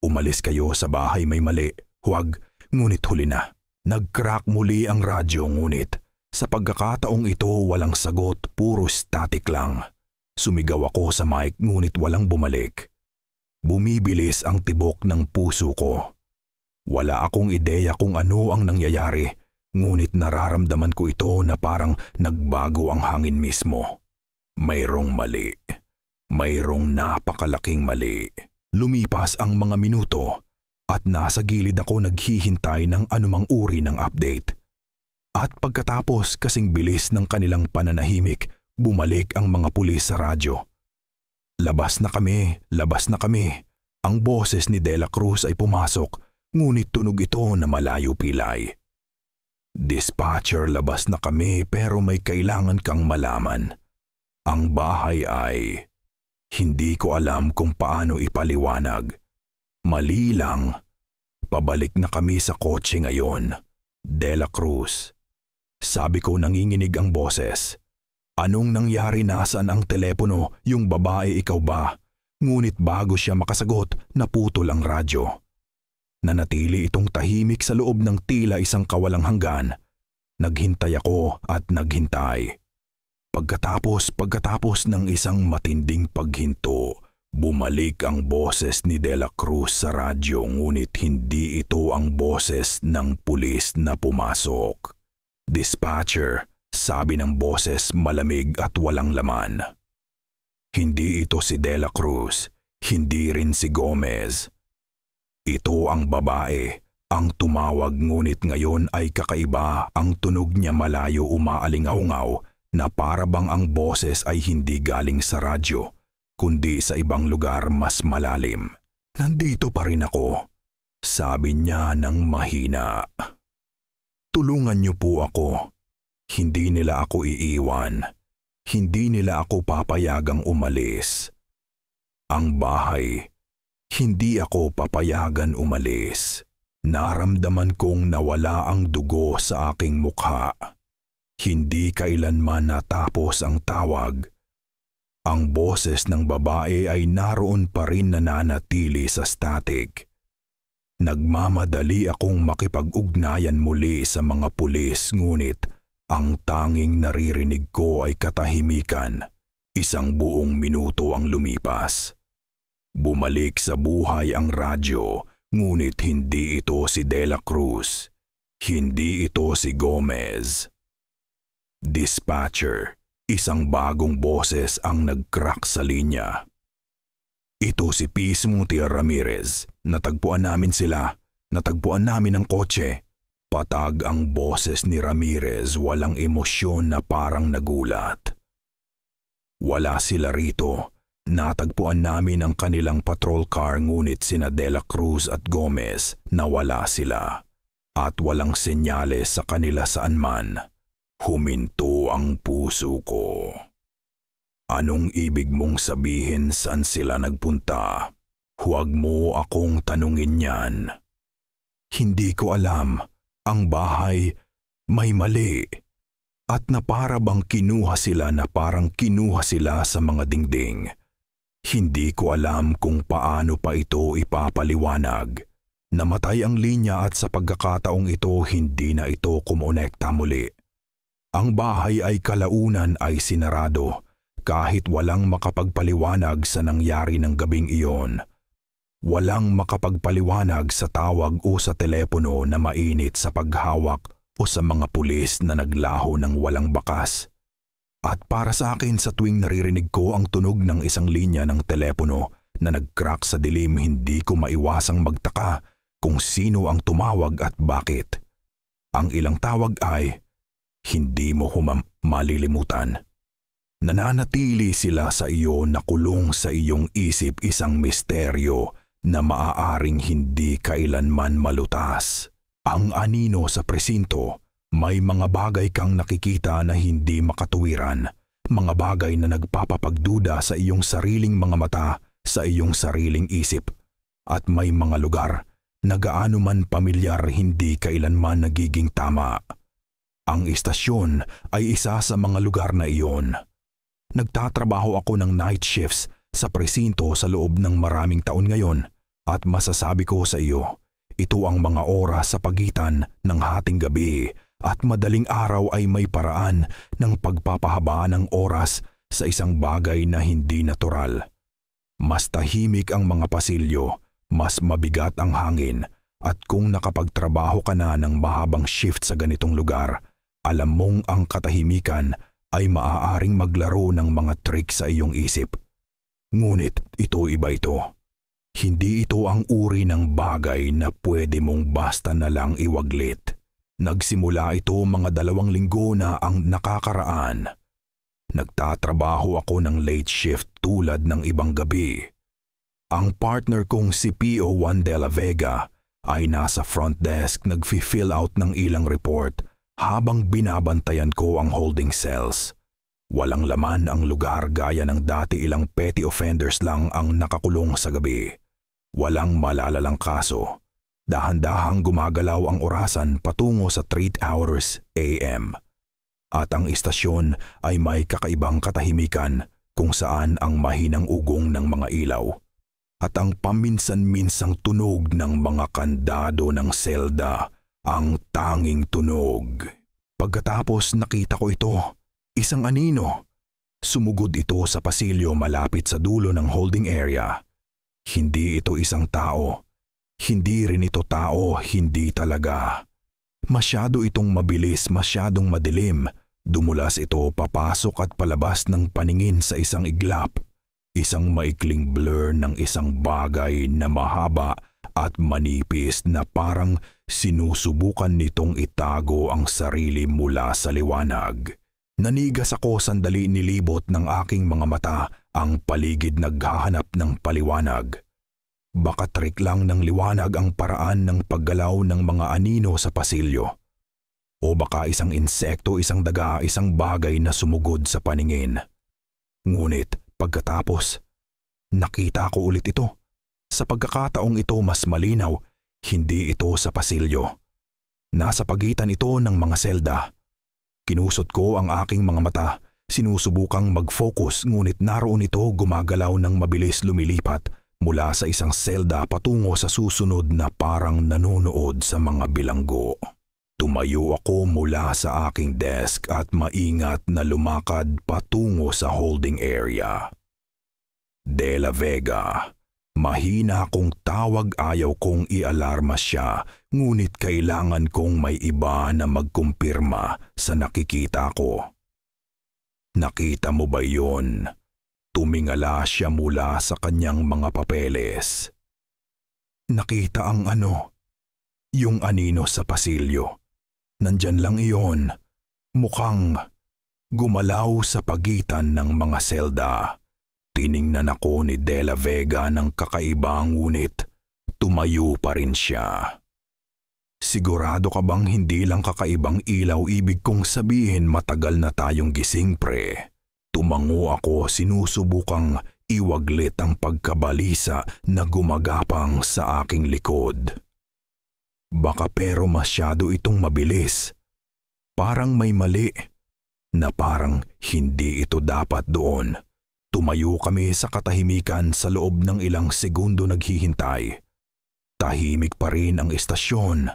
A: Umalis kayo, sa bahay may mali. Huwag, ngunit huli na. Nag-crack muli ang radyo, ngunit sa pagkakataong ito walang sagot, puro static lang. Sumigaw ako sa mic, ngunit walang bumalik. Bumibilis ang tibok ng puso ko. Wala akong ideya kung ano ang nangyayari, ngunit nararamdaman ko ito na parang nagbago ang hangin mismo. Mayroong mali. Mayroong napakalaking mali. Lumipas ang mga minuto at nasa gilid ako naghihintay ng anumang uri ng update. At pagkatapos, kasing bilis ng kanilang pananahimik, bumalik ang mga pulis sa radyo. Labas na kami, labas na kami. Ang boses ni Dela Cruz ay pumasok, ngunit tunog ito na malayo pilay. Dispatcher, labas na kami, pero may kailangan kang malaman. Ang bahay ay... Hindi ko alam kung paano ipaliwanag. Mali lang. Pabalik na kami sa kotse ngayon. Dela Cruz. Sabi ko, nanginginig ang boses. Anong nangyari, nasaan ang telepono? Yung babae, ikaw ba? Ngunit bago siya makasagot, naputol ang radyo. Nanatili itong tahimik sa loob ng tila isang kawalang hanggan. Naghintay ako at naghintay. Pagkatapos ng isang matinding paghinto, bumalik ang boses ni Dela Cruz sa radyo, ngunit hindi ito ang boses ng pulis na pumasok. Dispatcher, sabi ng boses, malamig at walang laman. Hindi ito si De La Cruz, hindi rin si Gomez. Ito ang babae, ang tumawag ngunit ngayon ay kakaiba, ang tunog niya malayo umaalingaw-ngaw na para bang ang boses ay hindi galing sa radyo, kundi sa ibang lugar mas malalim. Nandito pa rin ako, sabi niya ng mahina. Tulungan niyo po ako. Hindi nila ako iiwan. Hindi nila ako papayagang umalis. Ang bahay, hindi ako papayagan umalis. Naramdaman kong nawala ang dugo sa aking mukha. Hindi kailanman natapos ang tawag. Ang boses ng babae ay naroon pa rin nananatili sa static. Nagmamadali akong makipag-ugnayan muli sa mga pulis ngunit ang tanging naririnig ko ay katahimikan. Isang buong minuto ang lumipas. Bumalik sa buhay ang radyo, ngunit hindi ito si De La Cruz. Hindi ito si Gomez. Dispatcher, isang bagong boses ang nag-crack sa linya. Ito si Pismo Tia Ramirez. Natagpuan namin sila. Natagpuan namin ang kotse. Patag ang boses ni Ramirez, walang emosyon na parang nagulat. Wala sila rito. Natagpuan namin ang kanilang patrol car ngunit sina De La Cruz at Gomez nawala sila. At walang senyales sa kanila saan man. Huminto ang puso ko. Anong ibig mong sabihin saan sila nagpunta? Huwag mo akong tanungin yan. Hindi ko alam. Ang bahay may mali. At na para bang kinuha sila na parang kinuha sila sa mga dingding. Hindi ko alam kung paano pa ito ipapaliwanag. Namatay ang linya at sa pagkakataong ito hindi na ito kumonekta muli. Ang bahay ay kalaunan ay sinarado kahit walang makapagpaliwanag sa nangyari ng gabing iyon. Walang makapagpaliwanag sa tawag o sa telepono na mainit sa paghawak o sa mga pulis na naglaho ng walang bakas. At para sa akin sa tuwing naririnig ko ang tunog ng isang linya ng telepono na nag-crack sa dilim, hindi ko maiwasang magtaka kung sino ang tumawag at bakit. Ang ilang tawag ay, hindi mo malilimutan. Nananatili sila sa iyo, nakulong sa iyong isip, isang misteryo na maaaring hindi kailanman malutas. Ang anino sa presinto, may mga bagay kang nakikita na hindi makatuwiran, mga bagay na nagpapapagduda sa iyong sariling mga mata, sa iyong sariling isip, at may mga lugar na gaano man pamilyar hindi kailanman nagiging tama. Ang istasyon ay isa sa mga lugar na iyon. Nagtatrabaho ako ng night shifts sa presinto sa loob ng maraming taon ngayon at masasabi ko sa iyo, ito ang mga oras sa pagitan ng hating gabi at madaling araw ay may paraan ng pagpapahaba ng oras sa isang bagay na hindi natural. Mas tahimik ang mga pasilyo, mas mabigat ang hangin, at kung nakapagtrabaho ka na ng mahabang shift sa ganitong lugar, alam mong ang katahimikan ay maaaring maglaro ng mga trick sa iyong isip. Ngunit iba ito. Hindi ito ang uri ng bagay na pwede mong basta na lang iwaglit. Nagsimula ito mga 2 linggo na ang nakakaraan. Nagtatrabaho ako ng late shift tulad ng ibang gabi. Ang partner kong si P.O. Juan de la Vega ay nasa front desk nag-fill out ng ilang report habang binabantayan ko ang holding cells. Walang laman ang lugar gaya ng dati, ilang petty offenders lang ang nakakulong sa gabi. Walang malalalang kaso. Dahan-dahang gumagalaw ang orasan patungo sa 3 hours AM. At ang istasyon ay may kakaibang katahimikan kung saan ang mahinang ugong ng mga ilaw at ang paminsan-minsang tunog ng mga kandado ng selda, ang tanging tunog. Pagkatapos nakita ko ito, isang anino. Sumugod ito sa pasilyo malapit sa dulo ng holding area. Hindi ito isang tao. Hindi rin ito tao, hindi talaga. Masyado itong mabilis, masyadong madilim. Dumulas ito papasok at palabas ng paningin sa isang iglap. Isang maikling blur ng isang bagay na mahaba at manipis na parang sinusubukan nitong itago ang sarili mula sa liwanag. Nanigas ako, sandali nilibot ng aking mga mata ang paligid, naghahanap ng paliwanag. Baka trik lang ng liwanag ang paraan ng paggalaw ng mga anino sa pasilyo. O baka isang insekto, isang daga, isang bagay na sumugod sa paningin. Ngunit pagkatapos, nakita ko ulit ito. Sa pagkakataong ito mas malinaw, hindi ito sa pasilyo. Nasa pagitan ito ng mga selda. Kinusot ko ang aking mga mata, sinusubukang mag-focus, ngunit naroon ito gumagalaw ng mabilis, lumilipat mula sa isang selda patungo sa susunod na parang nanonood sa mga bilanggo. Tumayo ako mula sa aking desk at maingat na lumakad patungo sa holding area. De La Vega. Mahina akong tawag, ayaw kong ialarma siya, ngunit kailangan kong may iba na magkumpirma sa nakikita ko. Nakita mo ba yon? Tumingala siya mula sa kanyang mga papeles. Nakita ang ano? Yung anino sa pasilyo. Nandyan lang iyon. Mukhang gumalaw sa pagitan ng mga selda. Tiningnan ako ni De La Vega ng kakaiba, ngunit tumayo pa rin siya. Sigurado ka bang hindi lang kakaibang ilaw? Ibig kong sabihin matagal na tayong gising, pre. Tumango ako, sinusubukang iwaglit ang pagkabalisa na gumagapang sa aking likod. Baka pero masyado itong mabilis. Parang may mali, na parang hindi ito dapat doon. Tumayo kami sa katahimikan, sa loob ng ilang segundo naghihintay. Tahimik pa rin ang istasyon.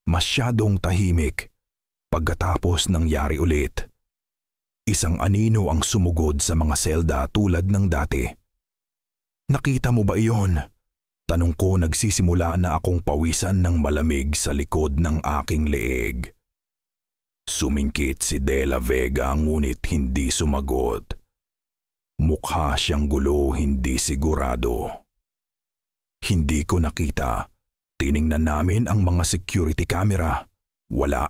A: Masyadong tahimik. Pagkatapos nangyari ulit. Isang anino ang sumugod sa mga selda tulad ng dati. Nakita mo ba iyon? Tanong ko, nagsisimula na akong pawisan ng malamig sa likod ng aking leeg. Sumingkit si De La Vega, ngunit hindi sumagot. Mukha siyang gulo, hindi sigurado. Hindi ko nakita. Tiningnan namin ang mga security camera. Wala.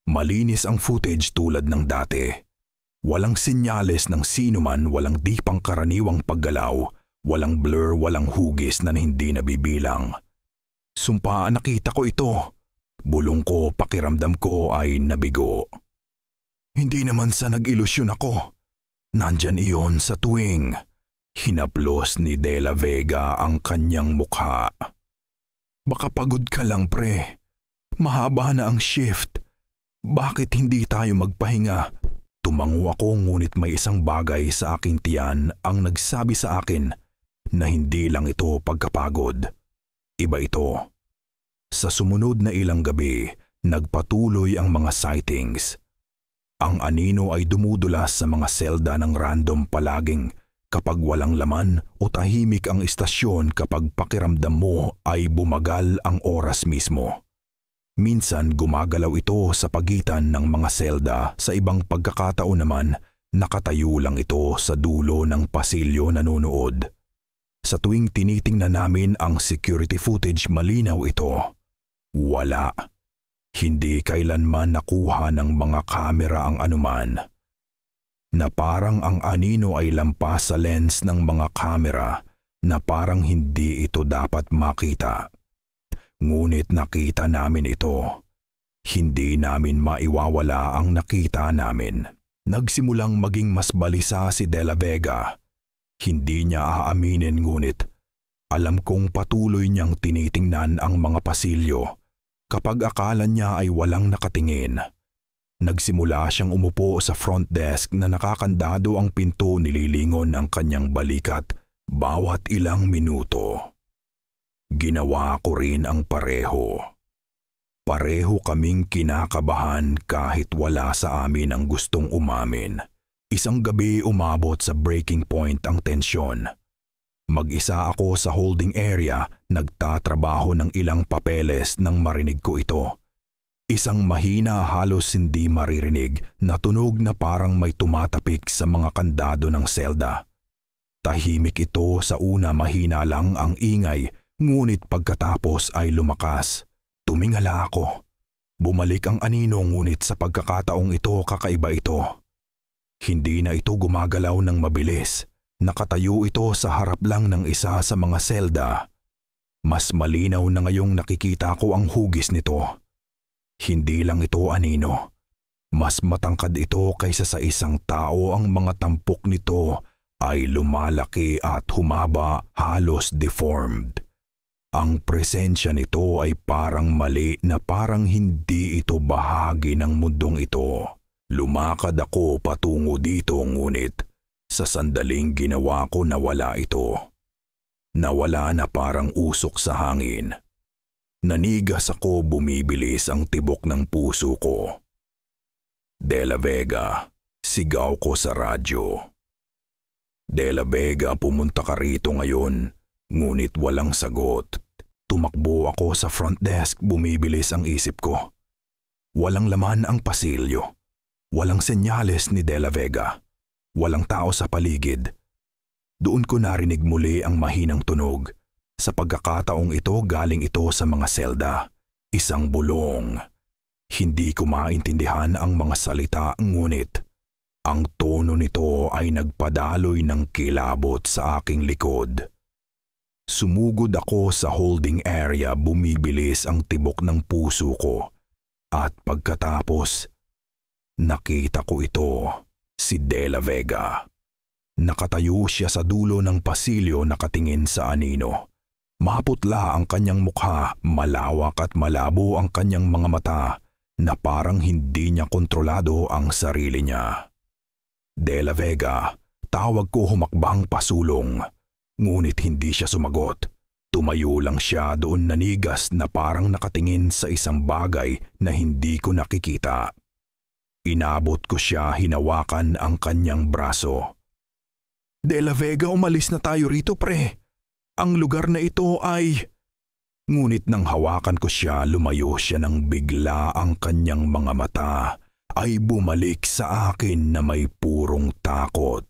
A: Malinis ang footage tulad ng dati. Walang senyales ng sinuman, walang di pangkaraniwang paggalaw. Walang blur, walang hugis na hindi nabibilang. Sumpa, nakita ko ito. Bulong ko, pakiramdam ko ay nabigo. Hindi naman sa nag-ilusyon ako. Nandyan iyon sa tuwing. Hinaplos ni De La Vega ang kanyang mukha. Baka pagod ka lang, pre. Mahaba na ang shift. Bakit hindi tayo magpahinga? Tumango ako, ngunit may isang bagay sa aking tiyan ang nagsabi sa akin na hindi lang ito pagkapagod. Iba ito. Sa sumunod na ilang gabi, nagpatuloy ang mga sightings. Ang anino ay dumudulas sa mga selda ng random palaging kapag walang laman o tahimik ang istasyon, kapag pakiramdam mo ay bumagal ang oras mismo. Minsan gumagalaw ito sa pagitan ng mga selda, sa ibang pagkakataon naman nakatayo lang ito sa dulo ng pasilyo nanonood. Sa tuwing tinitingnan namin ang security footage, malinaw ito. Wala. Hindi kailanman nakuha ng mga kamera ang anuman. Na parang ang anino ay lampas sa lens ng mga kamera, na parang hindi ito dapat makita. Ngunit nakita namin ito. Hindi namin maiwawala ang nakita namin. Nagsimulang maging mas balisa si De La Vega. Hindi niya aaminin, ngunit alam kong patuloy niyang tinitingnan ang mga pasilyo kapag akala niya ay walang nakatingin. Nagsimula siyang umupo sa front desk na nakakandado ang pinto, nililingon ang kanyang balikat bawat ilang minuto. Ginawa ko rin ang pareho. Pareho kaming kinakabahan kahit wala sa amin ang gustong umamin. Isang gabi umabot sa breaking point ang tensyon. Mag-isa ako sa holding area, nagtatrabaho ng ilang papeles nang marinig ko ito. Isang mahina, halos hindi maririnig na tunog na parang may tumatapik sa mga kandado ng selda. Tahimik ito sa una, mahina lang ang ingay, ngunit pagkatapos ay lumakas. Tumingala ako. Bumalik ang anino, ngunit sa pagkakataong ito kakaiba ito. Hindi na ito gumagalaw ng mabilis. Nakatayo ito sa harap lang ng isa sa mga selda. Mas malinaw na ngayong nakikita ko ang hugis nito. Hindi lang ito anino. Mas matangkad ito kaysa sa isang tao. Ang mga tampok nito ay lumalaki at humaba, halos deformed. Ang presensya nito ay parang mali, na parang hindi ito bahagi ng mundong ito. Lumakad ako patungo dito, ngunit sa sandaling ginawa ko nawala ito. Nawala na parang usok sa hangin. Nanigas ako, bumibilis ang tibok ng puso ko. De La Vega, sigaw ko sa radyo. De La Vega, pumunta ka rito ngayon, ngunit walang sagot. Tumakbo ako sa front desk, bumibilis ang isip ko. Walang laman ang pasilyo. Walang senyales ni De La Vega. Walang tao sa paligid. Doon ko narinig muli ang mahinang tunog. Sa pagkakataong ito, galing ito sa mga selda. Isang bulong. Hindi ko maintindihan ang mga salita, ngunit ang tono nito ay nagpadaloy ng kilabot sa aking likod. Sumugod ako sa holding area, bumibilis ang tibok ng puso ko. At pagkatapos, nakita ko ito, si De La Vega. Nakatayo siya sa dulo ng pasilyo, nakatingin sa anino. Maputla ang kanyang mukha, malawak at malabo ang kanyang mga mata, na parang hindi niya kontrolado ang sarili niya. De La Vega, tawag ko, humakbang pasulong. Ngunit hindi siya sumagot. Tumayo lang siya doon, nanigas na parang nakatingin sa isang bagay na hindi ko nakikita. Inabot ko siya, hinawakan ang kanyang braso. De La Vega, umalis na tayo rito, pre. Ang lugar na ito ay... Ngunit nang hawakan ko siya, lumayo siya ng bigla. Ang kanyang mga mata ay bumalik sa akin na may purong takot.